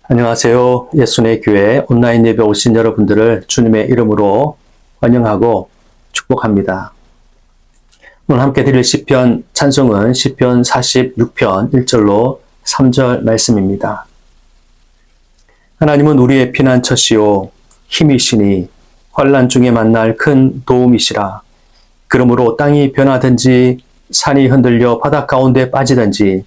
안녕하세요. 예수의 교회 온라인 예배 오신 여러분들을 주님의 이름으로 환영하고 축복합니다. 오늘 함께 드릴 시편 찬송은 시편 46편 1절로 3절 말씀입니다. 하나님은 우리의 피난처시요 힘이시니 환난 중에 만날 큰 도움이시라. 그러므로 땅이 변하든지 산이 흔들려 바다 가운데 빠지든지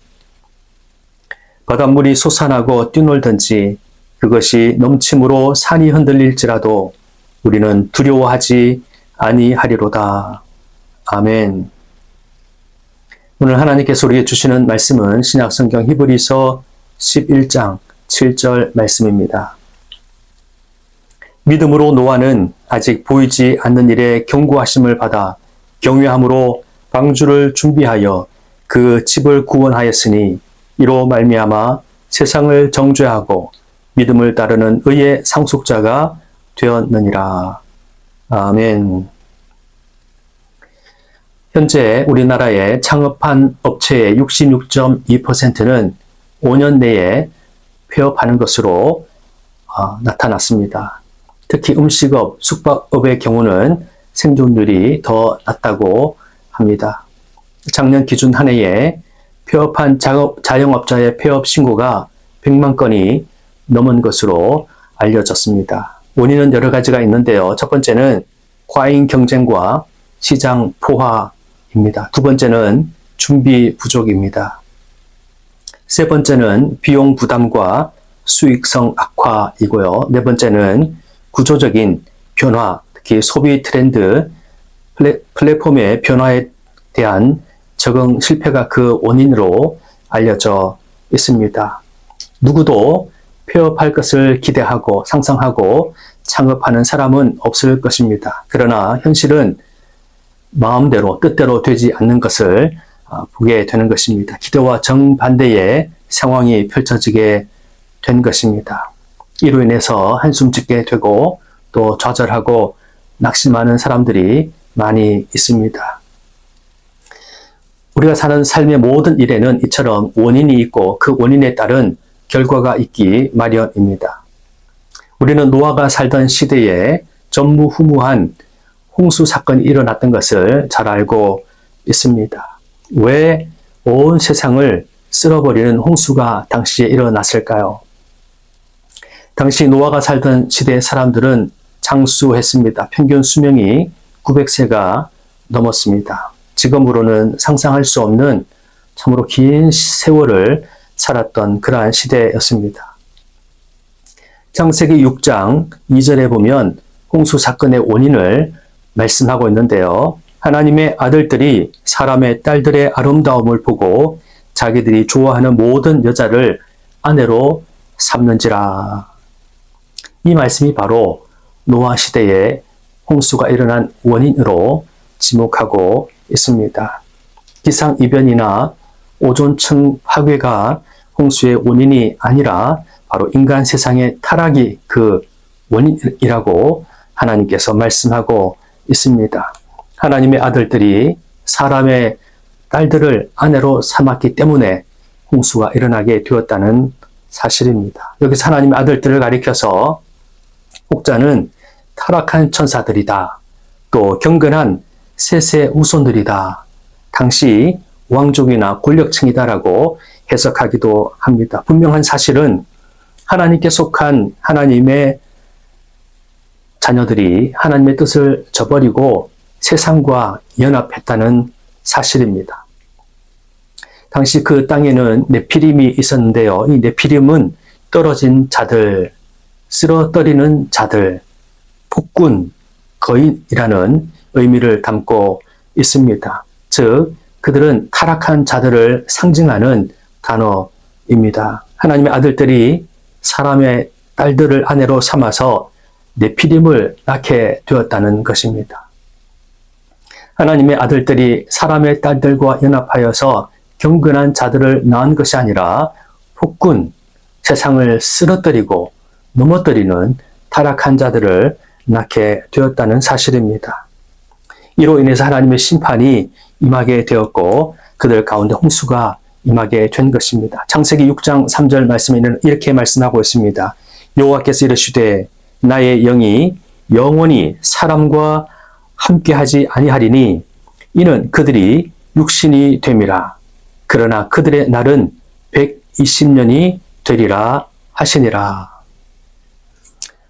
바닷물이 솟아나고 뛰놀든지 그것이 넘침으로 산이 흔들릴지라도 우리는 두려워하지 아니하리로다. 아멘. 오늘 하나님께서 우리에게 주시는 말씀은 신약성경 히브리서 11장 7절 말씀입니다. 믿음으로 노아는 아직 보이지 않는 일에 경고하심을 받아 경외함으로 방주를 준비하여 그 집을 구원하였으니 이로 말미암아 세상을 정죄하고 믿음을 따르는 의의 상속자가 되었느니라. 아멘. 현재 우리나라의 창업한 업체의 66.2%는 5년 내에 폐업하는 것으로 나타났습니다. 특히 음식업, 숙박업의 경우는 생존율이 더 낮다고 합니다. 작년 기준 한 해에 폐업한 자영업자의 폐업 신고가 100만 건이 넘은 것으로 알려졌습니다. 원인은 여러 가지가 있는데요. 첫 번째는 과잉 경쟁과 시장 포화입니다. 두 번째는 준비 부족입니다. 세 번째는 비용 부담과 수익성 악화이고요. 네 번째는 구조적인 변화, 특히 소비 트렌드, 플랫폼의 변화에 대한 적응 실패가 그 원인으로 알려져 있습니다. 누구도 폐업할 것을 기대하고 상상하고 창업하는 사람은 없을 것입니다. 그러나 현실은 마음대로 뜻대로 되지 않는 것을 보게 되는 것입니다. 기대와 정반대의 상황이 펼쳐지게 된 것입니다. 이로 인해서 한숨 짓게 되고 또 좌절하고 낙심하는 사람들이 많이 있습니다. 우리가 사는 삶의 모든 일에는 이처럼 원인이 있고 그 원인에 따른 결과가 있기 마련입니다. 우리는 노아가 살던 시대에 전무후무한 홍수 사건이 일어났던 것을 잘 알고 있습니다. 왜 온 세상을 쓸어버리는 홍수가 당시에 일어났을까요? 당시 노아가 살던 시대의 사람들은 장수했습니다. 평균 수명이 900세가 넘었습니다. 지금으로는 상상할 수 없는 참으로 긴 세월을 살았던 그러한 시대였습니다. 창세기 6장 2절에 보면 홍수 사건의 원인을 말씀하고 있는데요. 하나님의 아들들이 사람의 딸들의 아름다움을 보고 자기들이 좋아하는 모든 여자를 아내로 삼는지라. 이 말씀이 바로 노아 시대에 홍수가 일어난 원인으로 지목하고 있습니다. 기상이변이나 오존층 파괴가 홍수의 원인이 아니라 바로 인간 세상의 타락이 그 원인이라고 하나님께서 말씀하고 있습니다. 하나님의 아들들이 사람의 딸들을 아내로 삼았기 때문에 홍수가 일어나게 되었다는 사실입니다. 여기서 하나님의 아들들을 가리켜서 혹자는 타락한 천사들이다. 또 경건한 셋의 후손들이다. 당시 왕족이나 권력층이다라고 해석하기도 합니다. 분명한 사실은 하나님께 속한 하나님의 자녀들이 하나님의 뜻을 저버리고 세상과 연합했다는 사실입니다. 당시 그 땅에는 네피림이 있었는데요. 이 네피림은 떨어진 자들, 쓰러뜨리는 자들, 폭군, 거인이라는 의미를 담고 있습니다. 즉, 그들은 타락한 자들을 상징하는 단어입니다. 하나님의 아들들이 사람의 딸들을 아내로 삼아서 네피림을 낳게 되었다는 것입니다. 하나님의 아들들이 사람의 딸들과 연합하여서 경건한 자들을 낳은 것이 아니라 폭군, 세상을 쓰러뜨리고 넘어뜨리는 타락한 자들을 낳게 되었다는 사실입니다. 이로 인해서 하나님의 심판이 임하게 되었고 그들 가운데 홍수가 임하게 된 것입니다. 창세기 6장 3절 말씀에는 이렇게 말씀하고 있습니다. 여호와께서 이르시되 나의 영이 영원히 사람과 함께하지 아니하리니 이는 그들이 육신이 됨이라. 그러나 그들의 날은 120년이 되리라 하시니라.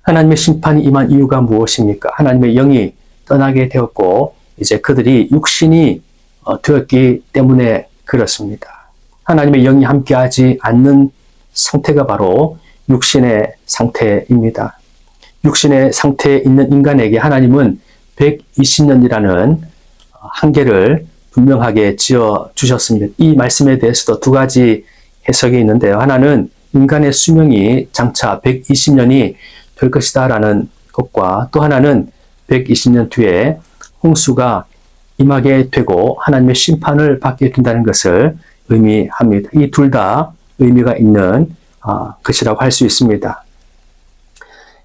하나님의 심판이 임한 이유가 무엇입니까? 하나님의 영이 떠나게 되었고 이제 그들이 육신이 되었기 때문에 그렇습니다. 하나님의 영이 함께하지 않는 상태가 바로 육신의 상태입니다. 육신의 상태에 있는 인간에게 하나님은 120년이라는 한계를 분명하게 지어 주셨습니다. 이 말씀에 대해서도 두 가지 해석이 있는데요. 하나는 인간의 수명이 장차 120년이 될 것이다 라는 것과 또 하나는 120년 뒤에 홍수가 임하게 되고 하나님의 심판을 받게 된다는 것을 의미합니다. 이 둘 다 의미가 있는 것이라고 할 수 있습니다.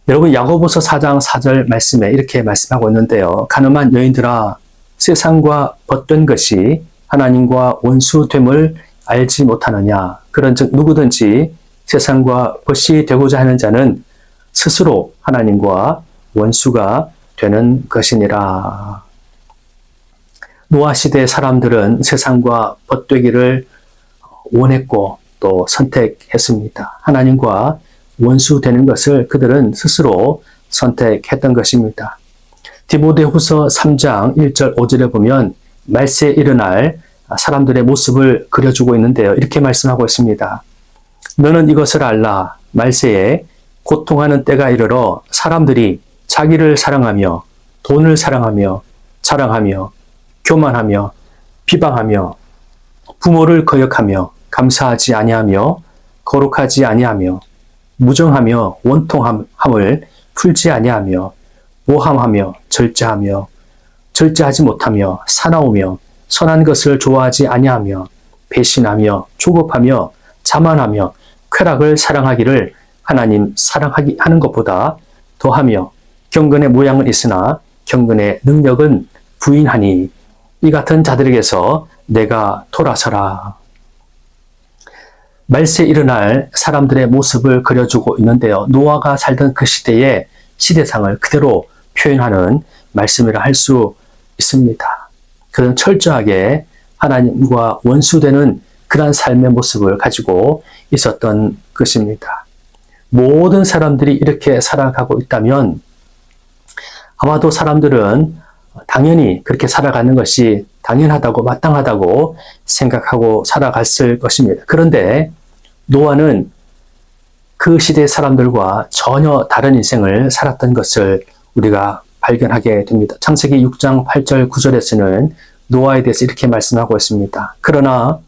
여러분 야고보서 4장 4절 말씀에 이렇게 말씀하고 있는데요. 가늠한 여인들아 세상과 벗된 것이 하나님과 원수됨을 알지 못하느냐. 그런즉 누구든지 세상과 벗이 되고자 하는 자는 스스로 하나님과 원수가 되는 것이니라. 노아 시대 사람들은 세상과 벗되기를 원했고 또 선택했습니다. 하나님과 원수되는 것을 그들은 스스로 선택했던 것입니다. 디모데후서 3장 1절 5절에 보면 말세에 일어날 사람들의 모습을 그려주고 있는데요. 이렇게 말씀하고 있습니다. 너는 이것을 알라. 말세에 고통하는 때가 이르러 사람들이 자기를 사랑하며 돈을 사랑하며 자랑하며 교만하며 비방하며 부모를 거역하며 감사하지 아니하며 거룩하지 아니하며 무정하며 원통함을 풀지 아니하며 모함하며 절제하며 절제하지 못하며 사나우며 선한 것을 좋아하지 아니하며 배신하며 조급하며 자만하며 쾌락을 사랑하기를 하나님 사랑하기 하는 것보다 더하며 경건의 모양은 있으나 경건의 능력은 부인하니 이 같은 자들에게서 내가 돌아서라. 말세 일어날 사람들의 모습을 그려주고 있는데요. 노아가 살던 그 시대의 시대상을 그대로 표현하는 말씀이라 할 수 있습니다. 그런 철저하게 하나님과 원수되는 그러한 삶의 모습을 가지고 있었던 것입니다. 모든 사람들이 이렇게 살아가고 있다면 아마도 사람들은 당연히 그렇게 살아가는 것이 당연하다고 마땅하다고 생각하고 살아갔을 것입니다. 그런데 노아는 그 시대 사람들과 전혀 다른 인생을 살았던 것을 우리가 발견하게 됩니다. 창세기 6장 8절 9절에서는 노아에 대해서 이렇게 말씀하고 있습니다. 그러나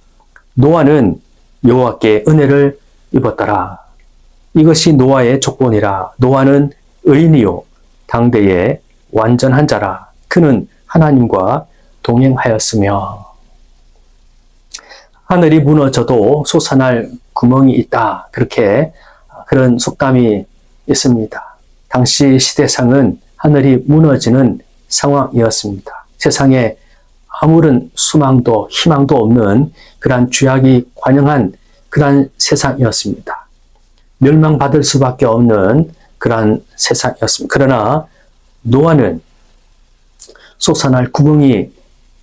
노아는 여호와께 은혜를 입었더라. 이것이 노아의 조건이라. 노아는 의인이요 당대의 완전한 자라. 그는 하나님과 동행하였으며. 하늘이 무너져도 솟아날 구멍이 있다. 그런 속담이 있습니다. 당시 시대상은 하늘이 무너지는 상황이었습니다. 세상에 아무런 수망도 희망도 없는 그러한 죄악이 관영한 그러한 세상이었습니다. 멸망받을 수밖에 없는 그러한 세상이었습니다. 그러나 노아는 솟아날 구멍이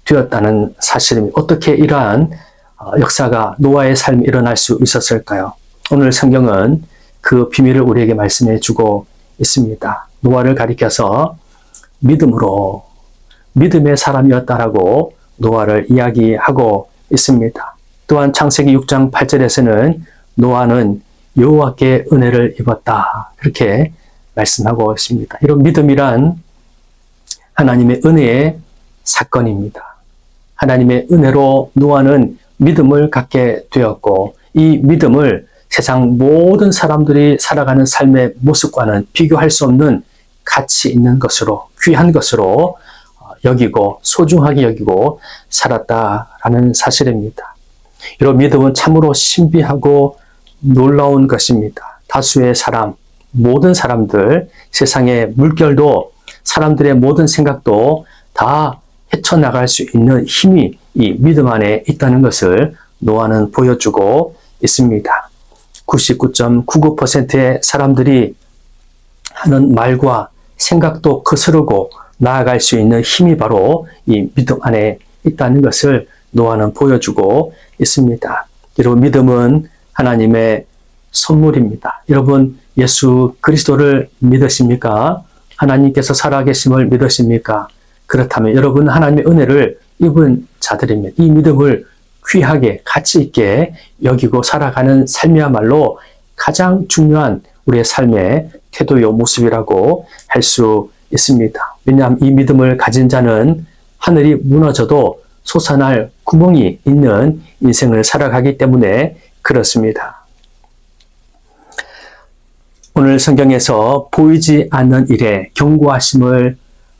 되었다는 사실입니다. 어떻게 이러한 역사가 노아의 삶에 일어날 수 있었을까요? 오늘 성경은 그 비밀을 우리에게 말씀해 주고 있습니다. 노아를 가리켜서 믿음으로 믿음의 사람이었다라고 노아를 이야기하고 있습니다. 또한 창세기 6장 8절에서는 노아는 여호와께 은혜를 입었다. 그렇게 말씀하고 있습니다. 이런 믿음이란 하나님의 은혜의 사건입니다. 하나님의 은혜로 노아는 믿음을 갖게 되었고 이 믿음을 세상 모든 사람들이 살아가는 삶의 모습과는 비교할 수 없는 가치 있는 것으로 귀한 것으로 여기고 소중하게 여기고 살았다라는 사실입니다. 이런 믿음은 참으로 신비하고 놀라운 것입니다. 다수의 사람, 모든 사람들, 세상의 물결도 사람들의 모든 생각도 다 헤쳐나갈 수 있는 힘이 이 믿음 안에 있다는 것을 노아는 보여주고 있습니다. 99.99%의 사람들이 하는 말과 생각도 거스르고 나아갈 수 있는 힘이 바로 이 믿음 안에 있다는 것을 노아는 보여주고 있습니다. 여러분, 믿음은 하나님의 선물입니다. 여러분, 예수 그리스도를 믿으십니까? 하나님께서 살아계심을 믿으십니까? 그렇다면 여러분, 하나님의 은혜를 입은 자들이면 이 믿음을 귀하게 가치 있게 여기고 살아가는 삶이야말로 가장 중요한 우리의 삶의 태도요 모습이라고 할 수 있습니다. 왜냐하면 이 믿음을 가진 자는 하늘이 무너져도 솟아날 구멍이 있는 인생을 살아가기 때문에 그렇습니다. 오늘 성경에서 보이지 않는 일에 경고하심을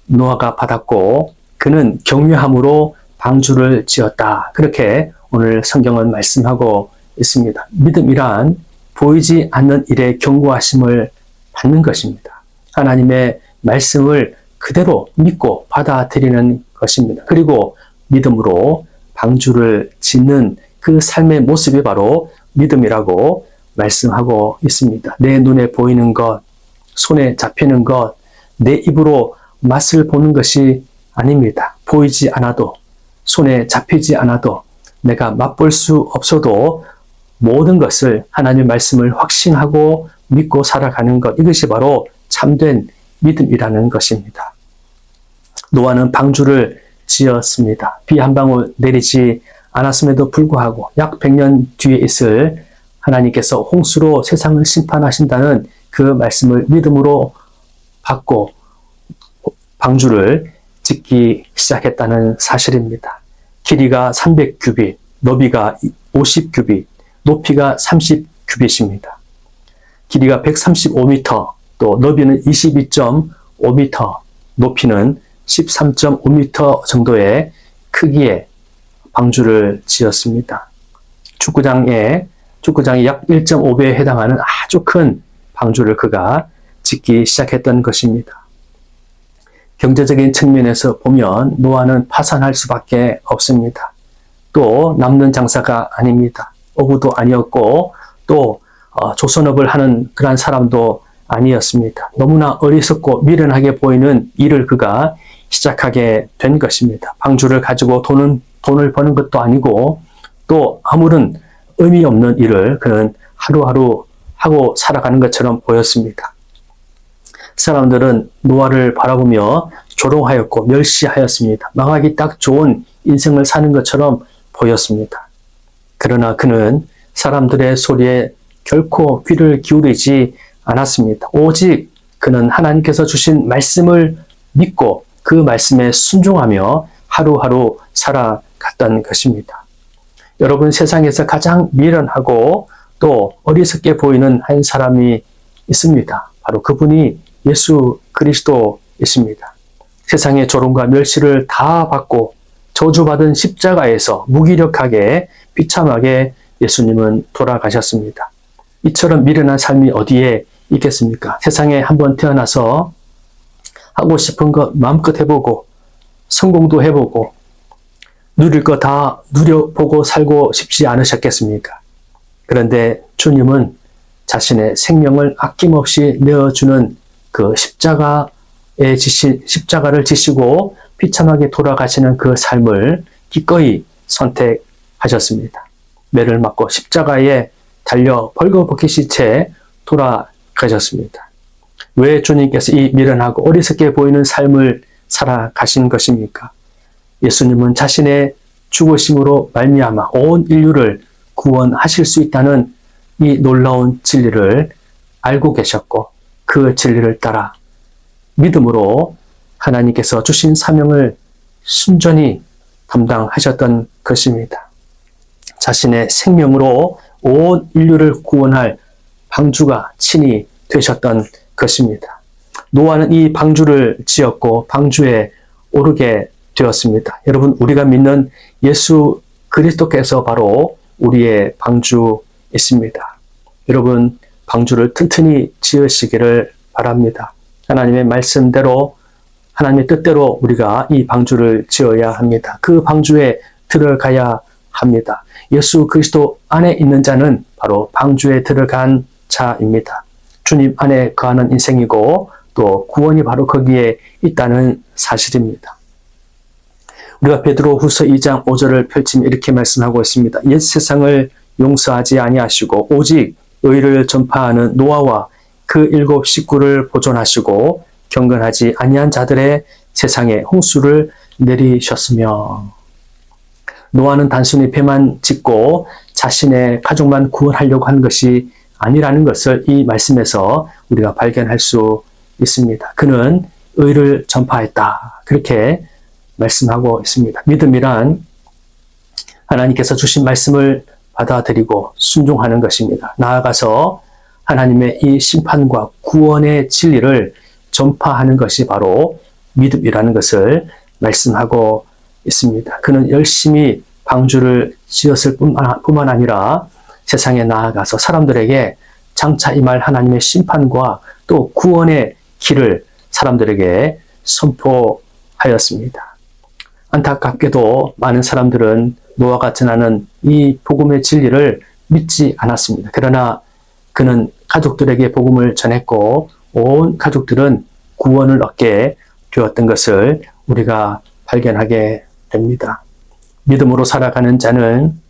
노아가 받았고 그는 경외함으로 방주를 지었다. 그렇게 오늘 성경은 말씀하고 있습니다. 믿음이란 보이지 않는 일에 경고하심을 받는 것입니다. 하나님의 말씀을 그대로 믿고 받아들이는 것입니다. 그리고 믿음으로 방주를 짓는 그 삶의 모습이 바로 믿음이라고 말씀하고 있습니다. 내 눈에 보이는 것, 손에 잡히는 것, 내 입으로 맛을 보는 것이 아닙니다. 보이지 않아도, 손에 잡히지 않아도, 내가 맛볼 수 없어도 모든 것을 하나님의 말씀을 확신하고 믿고 살아가는 것, 이것이 바로 참된 믿음이라는 것입니다. 노아는 방주를 지었습니다. 비 한 방울 내리지 않았음에도 불구하고 약 100년 뒤에 있을 하나님께서 홍수로 세상을 심판하신다는 그 말씀을 믿음으로 받고 방주를 짓기 시작했다는 사실입니다. 길이가 300규빗, 너비가 50규빗, 높이가 30규빗입니다. 길이가 135m, 또 너비는 22.5m, 높이는 13.5m 정도의 크기의 방주를 지었습니다. 축구장이 약 1.5배에 해당하는 아주 큰 방주를 그가 짓기 시작했던 것입니다. 경제적인 측면에서 보면 노아는 파산할 수밖에 없습니다. 또 남는 장사가 아닙니다. 어부도 아니었고 또 조선업을 하는 그런 사람도 아니었습니다. 너무나 어리석고 미련하게 보이는 일을 그가 시작하게 된 것입니다. 방주를 가지고 돈을 버는 것도 아니고 또 아무런 의미 없는 일을 그는 하루하루 하고 살아가는 것처럼 보였습니다. 사람들은 노아를 바라보며 조롱하였고 멸시하였습니다. 망하기 딱 좋은 인생을 사는 것처럼 보였습니다. 그러나 그는 사람들의 소리에 결코 귀를 기울이지 않았습니다. 오직 그는 하나님께서 주신 말씀을 믿고 그 말씀에 순종하며 하루하루 살아갔던 것입니다. 여러분, 세상에서 가장 미련하고 또 어리석게 보이는 한 사람이 있습니다. 바로 그분이 예수 그리스도이십니다. 세상의 조롱과 멸시를 다 받고 저주받은 십자가에서 무기력하게 비참하게 예수님은 돌아가셨습니다. 이처럼 미련한 삶이 어디에 있겠습니까? 세상에 한번 태어나서 하고 싶은 것 마음껏 해보고 성공도 해보고 누릴 거 다 누려보고 살고 싶지 않으셨겠습니까? 그런데 주님은 자신의 생명을 아낌없이 내어주는 그 십자가를 지시고 비참하게 돌아가시는 그 삶을 기꺼이 선택하셨습니다. 매를 맞고 십자가에 달려 벌거벗기신 채 돌아가셨습니다. 왜 주님께서 이 미련하고 어리석게 보이는 삶을 살아가신 것입니까? 예수님은 자신의 죽으심으로 말미암아 온 인류를 구원하실 수 있다는 이 놀라운 진리를 알고 계셨고 그 진리를 따라 믿음으로 하나님께서 주신 사명을 순전히 감당하셨던 것입니다. 자신의 생명으로 온 인류를 구원할 방주가 친히 되셨던 것입니다. 노아는 이 방주를 지었고 방주에 오르게 되었습니다. 여러분, 우리가 믿는 예수 그리스도께서 바로 우리의 방주이십니다. 여러분, 방주를 튼튼히 지으시기를 바랍니다. 하나님의 말씀대로 하나님의 뜻대로 우리가 이 방주를 지어야 합니다. 그 방주에 들어가야 합니다. 예수 그리스도 안에 있는 자는 바로 방주에 들어간 자입니다. 주님 안에 거하는 인생이고 또 구원이 바로 거기에 있다는 사실입니다. 우리가 베드로후서 2장 5절을 펼치며 이렇게 말씀하고 있습니다. 옛 세상을 용서하지 아니하시고 오직 의를 전파하는 노아와 그 7 식구를 보존하시고 경건하지 아니한 자들의 세상에 홍수를 내리셨으며. 노아는 단순히 배만 짓고 자신의 가족만 구원하려고 한 것이 아니라는 것을 이 말씀에서 우리가 발견할 수 있습니다. 그는 의를 전파했다. 그렇게 말씀하고 있습니다. 믿음이란 하나님께서 주신 말씀을 받아들이고 순종하는 것입니다. 나아가서 하나님의 이 심판과 구원의 진리를 전파하는 것이 바로 믿음이라는 것을 말씀하고 있습니다. 그는 열심히 방주를 지었을 뿐만 아니라 세상에 나아가서 사람들에게 장차 임할 하나님의 심판과 또 구원의 길을 사람들에게 선포하였습니다. 안타깝게도 많은 사람들은 노아가 전하는 이 복음의 진리를 믿지 않았습니다. 그러나 그는 가족들에게 복음을 전했고 온 가족들은 구원을 얻게 되었던 것을 우리가 발견하게 됩니다. 믿음으로 살아가는 자는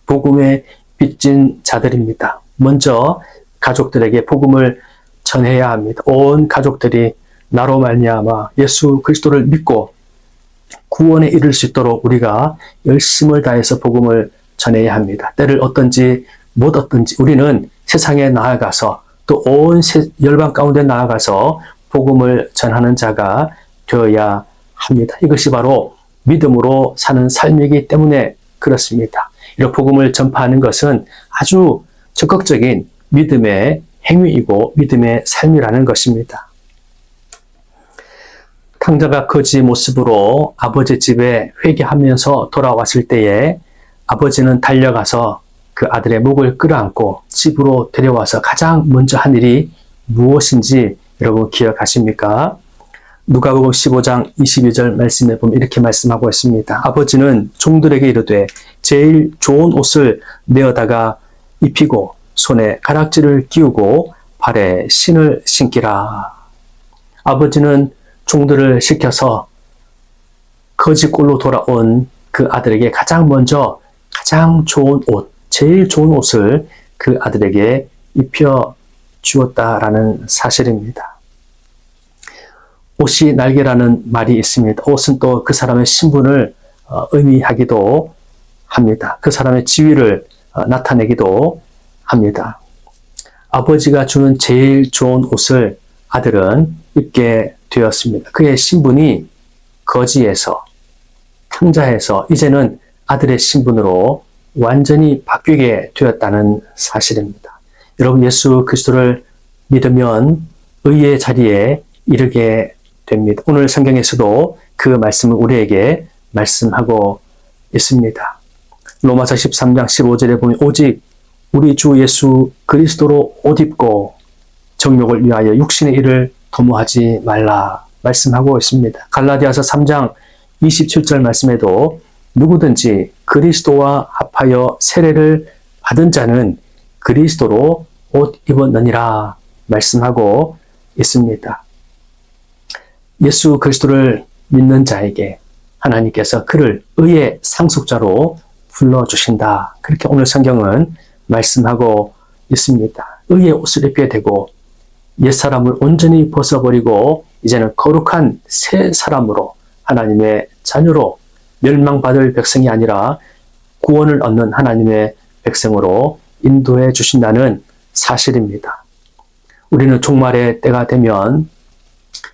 복음에 빚진 자들입니다. 먼저 가족들에게 복음을 전해야 합니다. 온 가족들이 나로 말미암아 예수 그리스도를 믿고 구원에 이를 수 있도록 우리가 열심을 다해서 복음을 전해야 합니다. 때를 얻든지 못 얻든지 우리는 세상에 나아가서 또 온 열방 가운데 나아가서 복음을 전하는 자가 되어야 합니다. 이것이 바로 믿음으로 사는 삶이기 때문에 그렇습니다. 이런 복음을 전파하는 것은 아주 적극적인 믿음의 행위이고 믿음의 삶이라는 것입니다. 탕자가 거지의 모습으로 아버지 집에 회개하면서 돌아왔을 때에 아버지는 달려가서 그 아들의 목을 끌어안고 집으로 데려와서 가장 먼저 한 일이 무엇인지 여러분 기억하십니까? 누가복음 15장 22절 말씀에 보면 이렇게 말씀하고 있습니다. 아버지는 종들에게 이르되 제일 좋은 옷을 내어다가 입히고 손에 가락지를 끼우고 발에 신을 신기라. 아버지는 종들을 시켜서 거지꼴로 돌아온 그 아들에게 가장 먼저 가장 좋은 옷, 제일 좋은 옷을 그 아들에게 입혀 주었다라는 사실입니다. 옷이 날개라는 말이 있습니다. 옷은 또 그 사람의 신분을 의미하기도 합니다. 그 사람의 지위를 나타내기도 합니다. 아버지가 주는 제일 좋은 옷을 아들은 입게 되었습니다. 그의 신분이 거지에서 탕자에서 이제는 아들의 신분으로 완전히 바뀌게 되었다는 사실입니다. 여러분 예수 그리스도를 믿으면 의의 자리에 이르게 됩니다. 오늘 성경에서도 그 말씀을 우리에게 말씀하고 있습니다. 로마서 13장 15절에 보면 오직 우리 주 예수 그리스도로 옷 입고 정욕을 위하여 육신의 일을 도모하지 말라 말씀하고 있습니다. 갈라디아서 3장 27절 말씀에도 누구든지 그리스도와 합하여 세례를 받은 자는 그리스도로 옷 입었느니라 말씀하고 있습니다. 예수 그리스도를 믿는 자에게 하나님께서 그를 의의 상속자로 불러주신다. 그렇게 오늘 성경은 말씀하고 있습니다. 의의 옷을 입게 되고 옛사람을 온전히 벗어버리고 이제는 거룩한 새 사람으로 하나님의 자녀로 멸망받을 백성이 아니라 구원을 얻는 하나님의 백성으로 인도해 주신다는 사실입니다. 우리는 종말의 때가 되면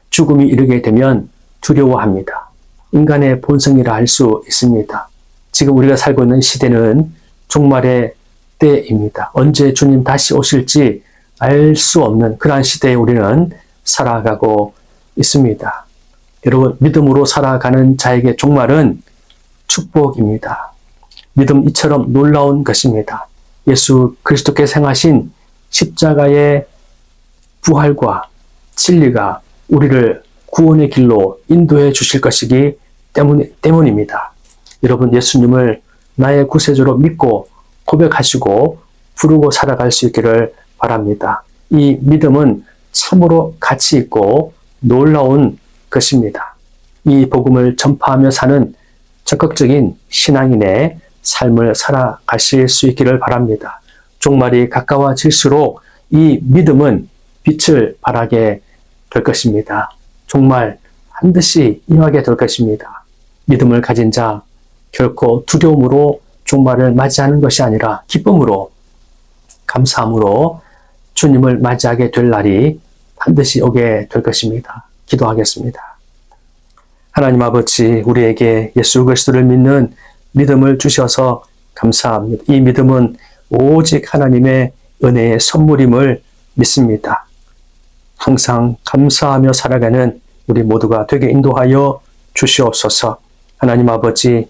죽음이 이르게 되면 두려워합니다. 인간의 본성이라 할 수 있습니다. 지금 우리가 살고 있는 시대는 종말의 때입니다. 언제 주님 다시 오실지 알 수 없는 그러한 시대에 우리는 살아가고 있습니다. 여러분 믿음으로 살아가는 자에게 종말은 축복입니다. 믿음 이처럼 놀라운 것입니다. 예수 그리스도께서 행하신 십자가의 부활과 진리가 우리를 구원의 길로 인도해 주실 것이기 때문입니다. 여러분 예수님을 나의 구세주로 믿고 고백하시고 부르고 살아갈 수 있기를 바랍니다. 이 믿음은 참으로 가치 있고 놀라운 것입니다. 이 복음을 전파하며 사는 적극적인 신앙인의 삶을 살아가실 수 있기를 바랍니다. 종말이 가까워질수록 이 믿음은 빛을 발하게 될 것입니다. 종말 반드시 임하게 될 것입니다. 믿음을 가진 자 결코 두려움으로 종말을 맞이하는 것이 아니라 기쁨으로 감사함으로 주님을 맞이하게 될 날이 반드시 오게 될 것입니다. 기도하겠습니다. 하나님 아버지, 우리에게 예수 그리스도를 믿는 믿음을 주셔서 감사합니다. 이 믿음은 오직 하나님의 은혜의 선물임을 믿습니다. 항상 감사하며 살아가는 우리 모두가 되게 인도하여 주시옵소서. 하나님 아버지,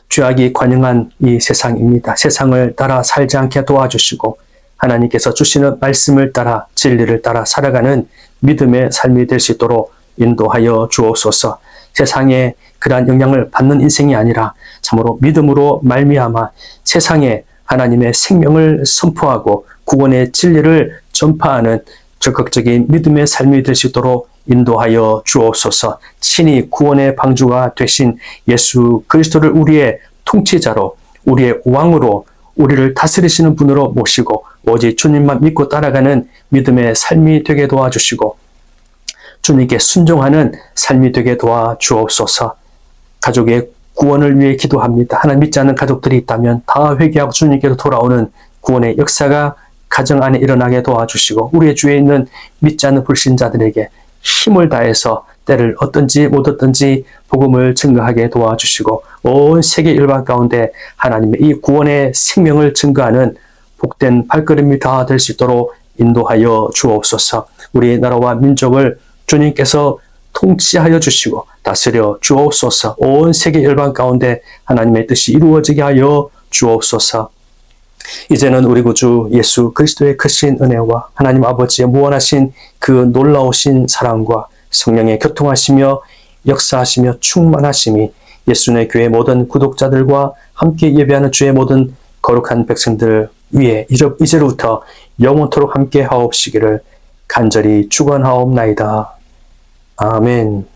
죄악이 관영한 이 세상입니다. 세상을 따라 살지 않게 도와주시고 하나님께서 주시는 말씀을 따라 진리를 따라 살아가는 믿음의 삶이 될 수 있도록 인도하여 주옵소서. 세상에 그러한 영향을 받는 인생이 아니라 참으로 믿음으로 말미암아 세상에 하나님의 생명을 선포하고 구원의 진리를 전파하는 적극적인 믿음의 삶이 될 수 있도록 인도하여 주옵소서. 친히 구원의 방주가 되신 예수 그리스도를 우리의 통치자로, 우리의 왕으로, 우리를 다스리시는 분으로 모시고 오직 주님만 믿고 따라가는 믿음의 삶이 되게 도와주시고 주님께 순종하는 삶이 되게 도와주옵소서. 가족의 구원을 위해 기도합니다. 하나님 믿지 않는 가족들이 있다면 다 회개하고 주님께로 돌아오는 구원의 역사가 가정 안에 일어나게 도와주시고 우리의 주위에 있는 믿지 않는 불신자들에게 힘을 다해서 때를 얻든지 못 얻든지 복음을 증거하게 도와주시고 온 세계 일반 가운데 하나님의 이 구원의 생명을 증거하는 복된 발걸음이 다 될 수 있도록 인도하여 주옵소서. 우리 나라와 민족을 주님께서 통치하여 주시고 다스려 주옵소서. 온 세계 일반 가운데 하나님의 뜻이 이루어지게 하여 주옵소서. 이제는 우리 구주 예수 그리스도의 크신 은혜와 하나님 아버지의 무한하신 그 놀라우신 사랑과 성령의 교통하시며 역사하시며 충만하심이 예수님의 교회 모든 구독자들과 함께 예배하는 주의 모든 거룩한 백성들 위에 이제로부터 영원토록 함께 하옵시기를 간절히 축원하옵나이다. 아멘.